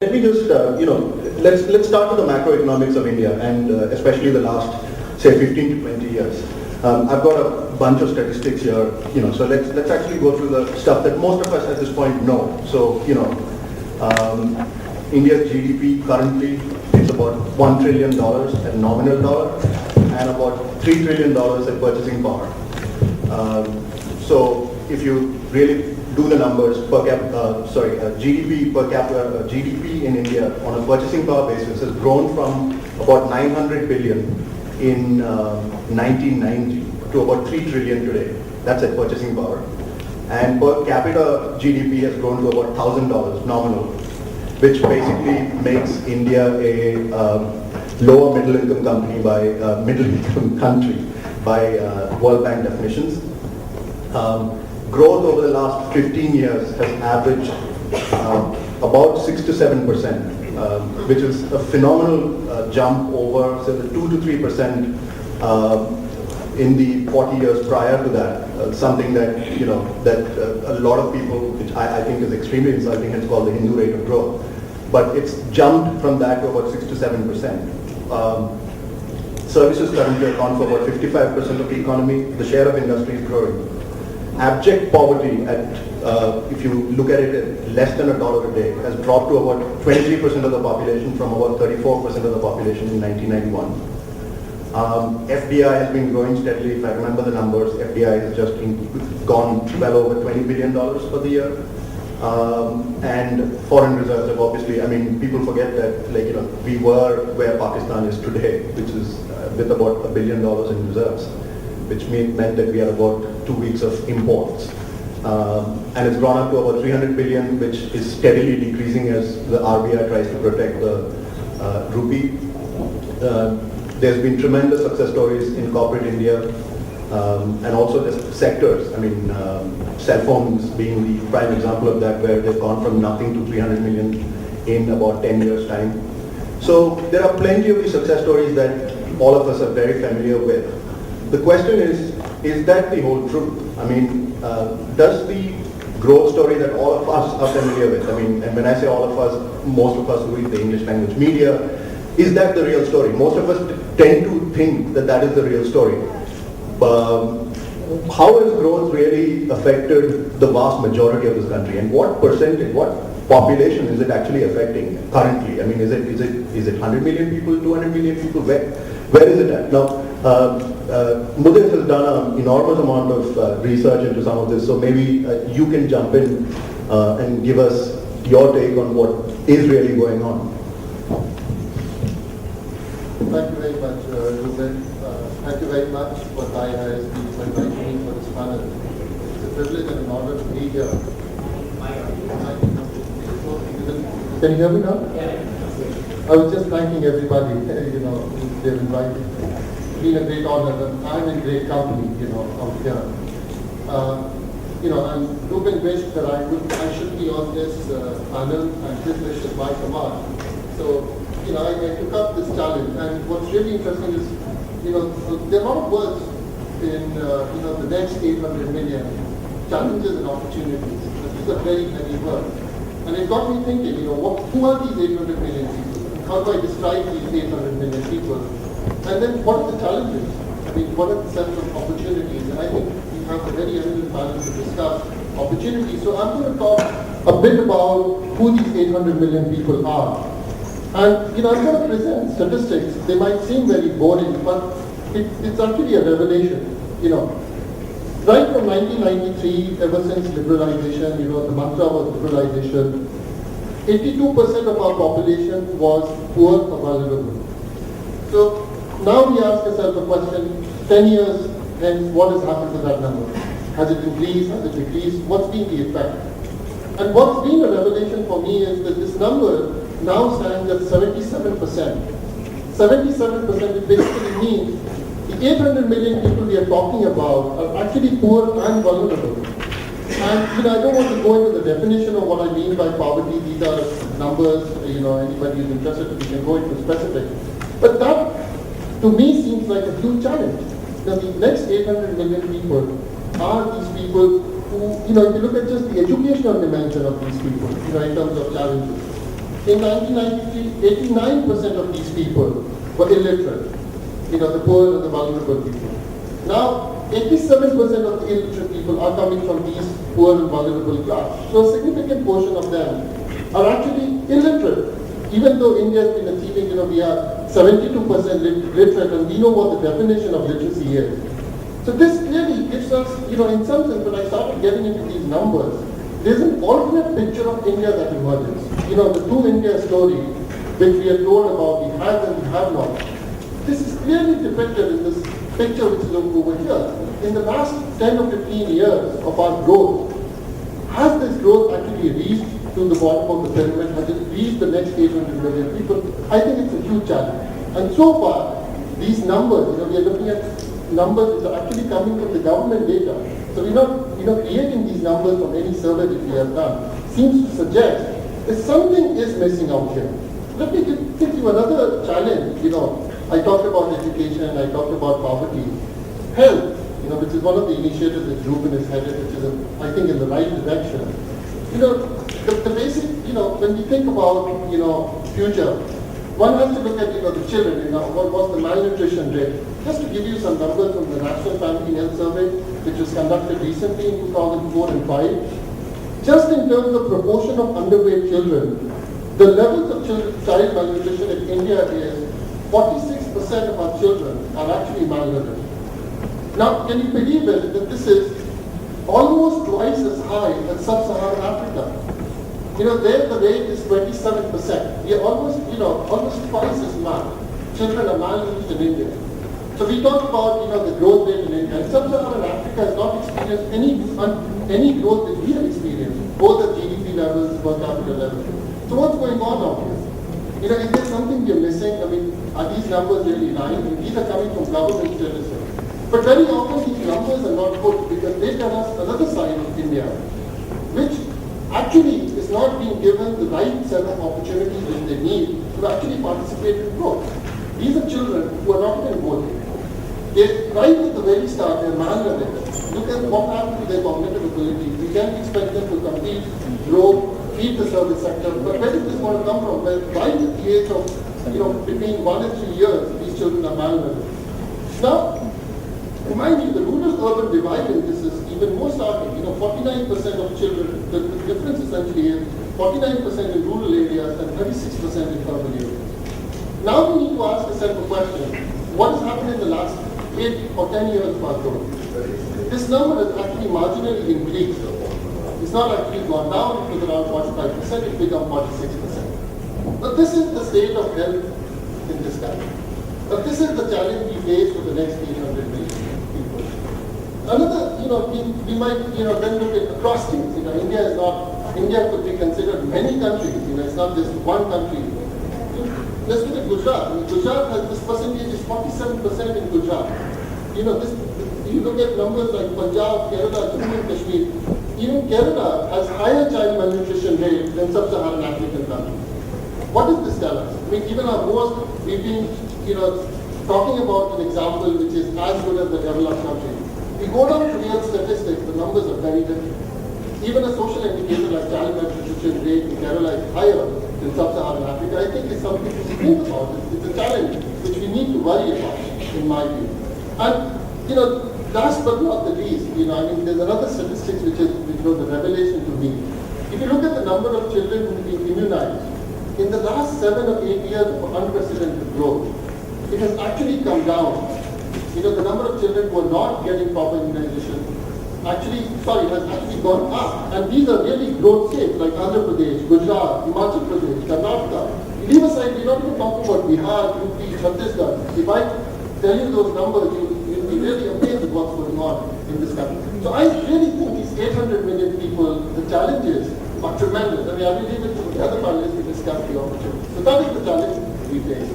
Let me just, let's start with the macroeconomics of India and especially the last, say, 15 to 20 years. I've got a bunch of statistics here, so let's actually go through the stuff that most of us at this point know. So, India's GDP currently is about $1 trillion at nominal dollar and about $3 trillion at purchasing power. So if you really do the numbers GDP per capita, GDP in India on a purchasing power basis has grown from about 900 billion in 1990 to about 3 trillion today. That's at purchasing power. And per capita GDP has grown to about $1,000 nominal, which basically makes India a lower middle income country by World Bank definitions. Growth over the last 15 years has averaged about 6 to 7%, which is a phenomenal jump over, say, the 2 to 3% in the 40 years prior to that. Something that a lot of people, which I think is extremely insulting, it's called the Hindu rate of growth. But it's jumped from that to about 6 to 7%. Services currently account for about 55% of the economy. The share of industry is growing. Abject poverty, if you look at it at less than $1 a day, has dropped to about 23% of the population from about 34% of the population in 1991. FDI has been growing steadily. If I remember the numbers, FDI has just gone well over $20 billion for the year. And foreign reserves have obviously, people forget that, we were where Pakistan is today, which is with about $1 billion in reserves, which meant that we had about 2 weeks of imports. And it's gone up to about 300 billion, which is steadily decreasing as the RBI tries to protect the rupee. There's been tremendous success stories in corporate India, and also the sectors. Cell phones being the prime example of that, where they've gone from nothing to 300 million in about 10 years' time. So there are plenty of these success stories that all of us are very familiar with. The question is that the whole truth? Does the growth story that all of us are familiar with, and when I say all of us, most of us who read the English language media, is that the real story? Most of us tend to think that that is the real story. How has growth really affected the vast majority of this country, and what percentage, what population is it actually affecting currently? Is it 100 million people, 200 million people? Where is it at? Now, Mudit has done an enormous amount of research into some of this, so maybe you can jump in and give us your take on what is really going on. Thank you very much, Ruben. Thank you very much for Thai ISP for inviting me for this panel. It's a privilege and an honor to be here. Can you hear me now? I was just thanking everybody, they've invited. It's been a great honor, and I'm in great company, out here. And Ruben wished that I should be on this panel, and his wish is my command. So, I took up this challenge, and what's really interesting is, there are a lot of words in, the next 800 million, challenges and opportunities. These are very many words. And it got me thinking, who are these 800 million people? How do I describe these 800 million people? And then what are the challenges? What are the sets of opportunities? And I think we have a very eminent panel to discuss opportunities. So I'm going to talk a bit about who these 800 million people are. And, I'm going to present statistics. They might seem very boring, but it's actually a revelation. Right from 1993, ever since liberalization, the mantra was liberalization, 82% of our population was poor or vulnerable. So now we ask ourselves the question, 10 years hence, what has happened to that number? Has it increased? Has it decreased? What's been the effect? And what's been a revelation for me is that this number now stands at 77%. 77%, it basically means the 800 million people we are talking about are actually poor and vulnerable. And I don't want to go into the definition of what I mean by poverty. These are numbers, anybody who's interested, we can go into specifics. But that, to me, seems like a huge challenge. Now, the next 800 million people are these people who, if you look at just the educational dimension of these people, in terms of challenges. In 1993, 89% of these people were illiterate. The poor and the vulnerable people. Now, 87% of the illiterate people are coming from these poor and vulnerable class. So a significant portion of them are actually illiterate. Even though India has been achieving, we are 72% literate, and we know what the definition of literacy is. So this clearly gives us, in some sense, when I started getting into these numbers, there's an alternate picture of India that emerges. The two India story, which we are told about, we have and we have not. This is clearly depicted in this picture which is over here. In the last 10 or 15 years of our growth, has this growth actually reached to the bottom of the pyramid? Has it reached the next 800 million people? I think it's a huge challenge. And so far, these numbers, we are looking at numbers which are actually coming from the government data. So we're not, creating these numbers from any survey that we have done. Seems to suggest that something is missing out here. Let me give you another challenge. I talked about education, I talked about poverty. Health, which is one of the initiatives that Ruben has headed, which is, I think, in the right direction. The basic, when we think about, future, one has to look at, the children, what was the malnutrition rate. Just to give you some numbers from the National Family Health Survey, which was conducted recently in 2004 and 5. Just in terms of proportion of underweight children, the levels of child malnutrition in India is 46% of our children are actually malnourished. Now, can you believe it, that this is almost twice as high as sub-Saharan Africa? There the rate is 27%. We are almost twice as much children are malnourished in India. So we talk about, the growth rate in India. And sub-Saharan Africa has not experienced any growth that we have experienced, both at GDP levels, per capita levels. So what's going on out here? Is there something we are missing? Are these numbers really lying? These are coming from government statistics. But very often these numbers are not put because they tell us another side of India, which actually is not being given the right set of opportunities which they need to actually participate in growth. These are children who are not even voting. They, right at the very start, they're malnourished. Look at what happened to their cognitive ability. We can't expect them to compete, grow, feed the service sector. But where is this going to come from? Where right at the age of, between 1 and 3 years, these children are malnourished. Now, remind you, the rural-urban divide in this is even more startling. 49% of children, the difference essentially is 49% in rural areas and 36% in urban areas. Now we need to ask a set of questions. What has happened in the last 8 or 10 years of our growth? This number has actually marginally increased. It's not actually gone down. It was around 45%. It's become 46%. But this is the state of health in this country. But this is the challenge we face for the next 800 million people. Another, we might, then look at across things. India could be considered many countries. It's not just one country. Let's look at Gujarat. Gujarat has this percentage is 47% in Gujarat. You look at numbers like Punjab, Kerala, Jammu and Kashmir. Even Kerala has higher child malnutrition rate than sub-Saharan African countries. What does this tell us? Even our most, we've been, talking about an example which is as good as the developed countries. We go down to real statistics, the numbers are very different. Even a social indicator like child malnutrition rate in Kerala is higher than sub-Saharan Africa. I think it's something to think about. It's a challenge which we need to worry about, in my view. And, last but not the least, there's another statistics which was a revelation to me. If you look at the number of children who've been immunized, in the last 7 or 8 years of unprecedented growth, it has actually come down. The number of children who are not getting proper immunization has actually gone up. And these are really growth states like Andhra Pradesh, Gujarat, Himachal Pradesh, Karnataka. Leave aside, we're not even talking about Bihar, UP, Chhattisgarh. If I tell you those numbers, you'll be really amazed at what's going on in this country. So I really think these 800 million people, the challenges are tremendous. I will leave it to the other panelists to discuss the opportunity. So that is the challenge we face.